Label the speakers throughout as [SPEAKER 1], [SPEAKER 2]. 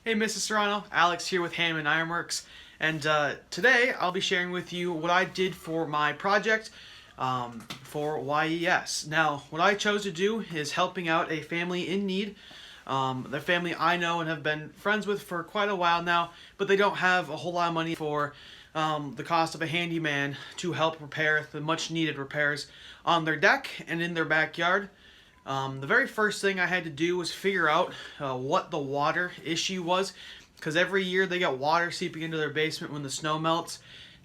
[SPEAKER 1] Hey Mrs. Serrano, Alex here with Ham and Ironworks, and today I'll be sharing with you what I did for my project for Y.E.S. Now, what I chose to do is helping out a family in need. The family I know and have been friends with for quite a while now, but they don't have a whole lot of money for the cost of a handyman to help repair the much needed repairs on their deck and in their backyard. The very first thing I had to do was figure out what the water issue was, because every year they get water seeping into their basement when the snow melts.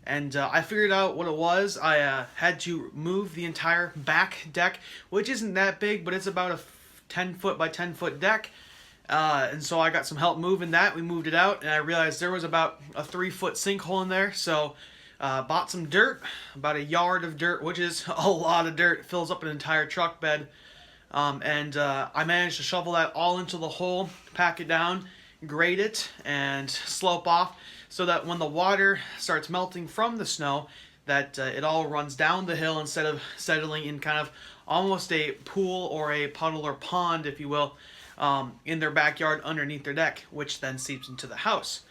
[SPEAKER 1] And I figured out what it was. I had to move the entire back deck, which isn't that big, but it's about a 10 foot by 10 foot deck. And so I got some help moving that. We moved it out, and I realized there was about a 3 foot sinkhole in there. So bought some dirt, about a yard of dirt, which is a lot of dirt. It fills up an entire truck bed. I managed to shovel that all into the hole, pack it down, grade it, and slope off so that when the water starts melting from the snow, that it all runs down the hill instead of settling in kind of almost a pool or a puddle or pond, if you will, in their backyard underneath their deck, which then seeps into the house.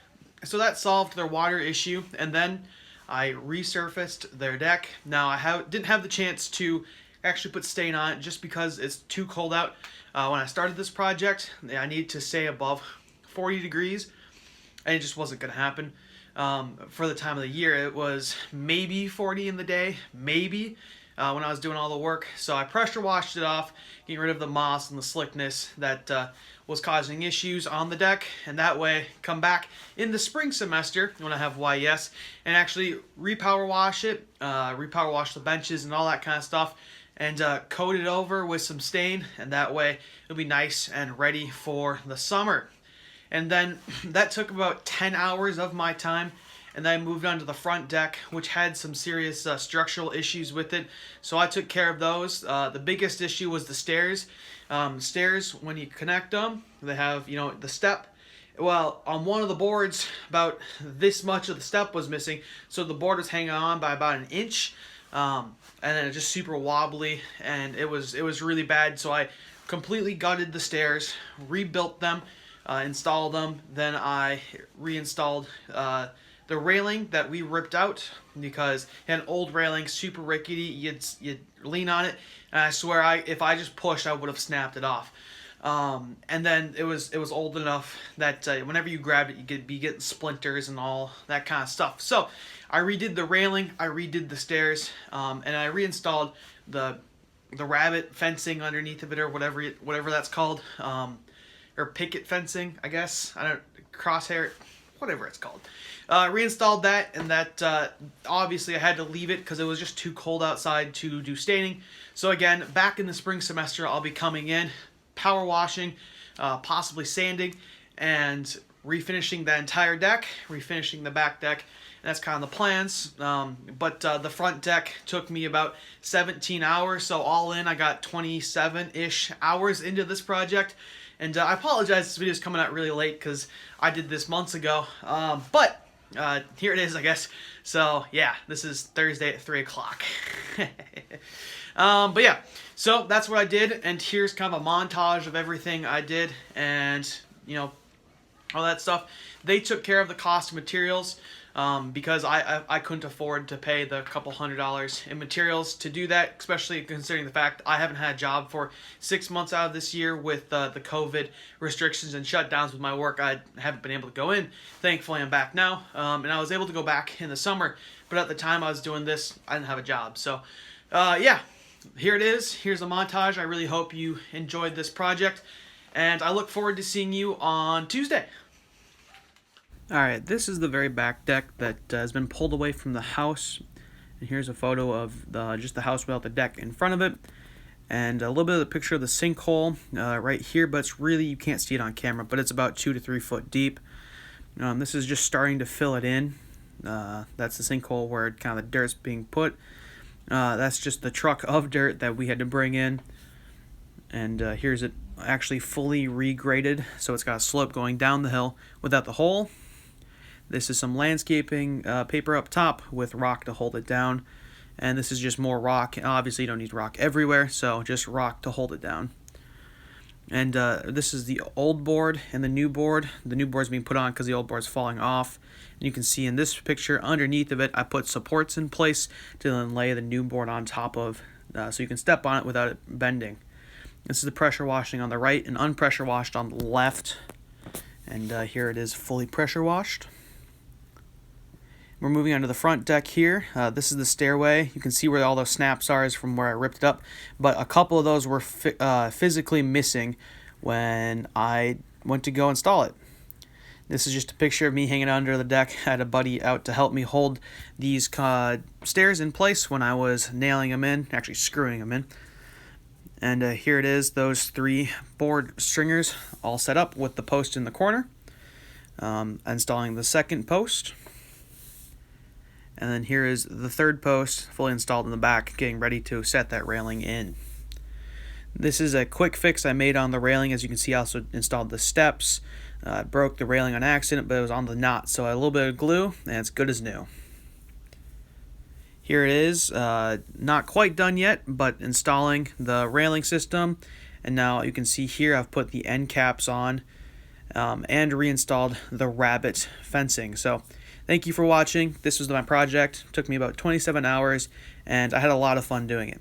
[SPEAKER 1] So that solved their water issue, and then I resurfaced their deck. Now didn't have the chance to actually put stain on it just because it's too cold out. When I started this project, I needed to stay above 40 degrees, and it just wasn't going to happen. For the time of the year, it was maybe 40 in the day, maybe, when I was doing all the work. So I pressure washed it off, getting rid of the moss and the slickness that was causing issues on the deck, and that way come back in the spring semester when I have Y.E.S and actually repower wash it, repower wash the benches and all that kind of stuff, and coat it over with some stain, and that way it'll be nice and ready for the summer. And then that took about 10 hours of my time, and then I moved on to the front deck, which had some serious structural issues with it, so I took care of those. The biggest issue was the stairs. Stairs, when you connect them, they have, the step. Well, on one of the boards, about this much of the step was missing, so the board was hanging on by about an inch. And then it's just super wobbly, and it was really bad. So I completely gutted the stairs, rebuilt them, installed them. Then I reinstalled the railing that we ripped out because it had an old railing, super rickety. You'd lean on it, and I swear if I just pushed, I would have snapped it off. And then it was old enough that whenever you grabbed it, you could be getting splinters and all that kind of stuff. So I redid the railing, I redid the stairs, and I reinstalled the rabbit fencing underneath of it, or whatever that's called, or picket fencing, I guess. I don't crosshair, whatever it's called. Reinstalled that, and that obviously I had to leave it because it was just too cold outside to do staining. So again, back in the spring semester, I'll be coming in, power washing, possibly sanding, and refinishing the entire deck, refinishing the back deck. And that's kind of the plans. But the front deck took me about 17 hours, so all in I got 27-ish hours into this project. And I apologize, this video is coming out really late because I did this months ago. But here it is, I guess. So yeah, this is Thursday at 3 o'clock. But yeah, so that's what I did, and here's kind of a montage of everything I did, and all that stuff. They took care of the cost of materials because I couldn't afford to pay the couple $100 in materials to do that, especially considering the fact I haven't had a job for 6 months out of this year with the COVID restrictions and shutdowns with my work. I haven't been able to go in. Thankfully, I'm back now, and I was able to go back in the summer, but at the time I was doing this, I didn't have a job. So yeah, here it is. Here's a montage. I really hope you enjoyed this project, and I look forward to seeing you on Tuesday. Alright, this is the very back deck that has been pulled away from the house. And here's a photo of just the house without the deck in front of it. And a little bit of the picture of the sinkhole right here, but it's really, you can't see it on camera, but it's about 2 to 3 foot deep. This is just starting to fill it in. That's the sinkhole where kind of the dirt's being put. That's just the truck of dirt that we had to bring in. And here's it actually fully regraded, so it's got a slope going down the hill without the hole. This is some landscaping paper up top with rock to hold it down, and this is just more rock. Obviously you don't need rock everywhere, so just rock to hold it down. And this is the old board and the new board. The new board's being put on because the old board's falling off. And you can see in this picture, underneath of it, I put supports in place to then lay the new board on top of, so you can step on it without it bending. This is the pressure washing on the right and unpressure washed on the left. And here it is fully pressure washed. We're moving onto the front deck here. This is the stairway. You can see where all those snaps are is from where I ripped it up, but a couple of those were physically missing when I went to go install it. This is just a picture of me hanging under the deck. I had a buddy out to help me hold these stairs in place when I was nailing them in, actually screwing them in. And here it is, those 3 board stringers all set up with the post in the corner. Installing the second post. And then here is the third post fully installed in the back, getting ready to set that railing in. This is a quick fix I made on the railing. As you can see, I also installed the steps. Broke the railing on accident, but it was on the knot, so a little bit of glue, and it's good as new. Here it is, not quite done yet, but installing the railing system. And now you can see here I've put the end caps on and reinstalled the rabbit fencing. So thank you for watching. This was my project. It took me about 27 hours, and I had a lot of fun doing it.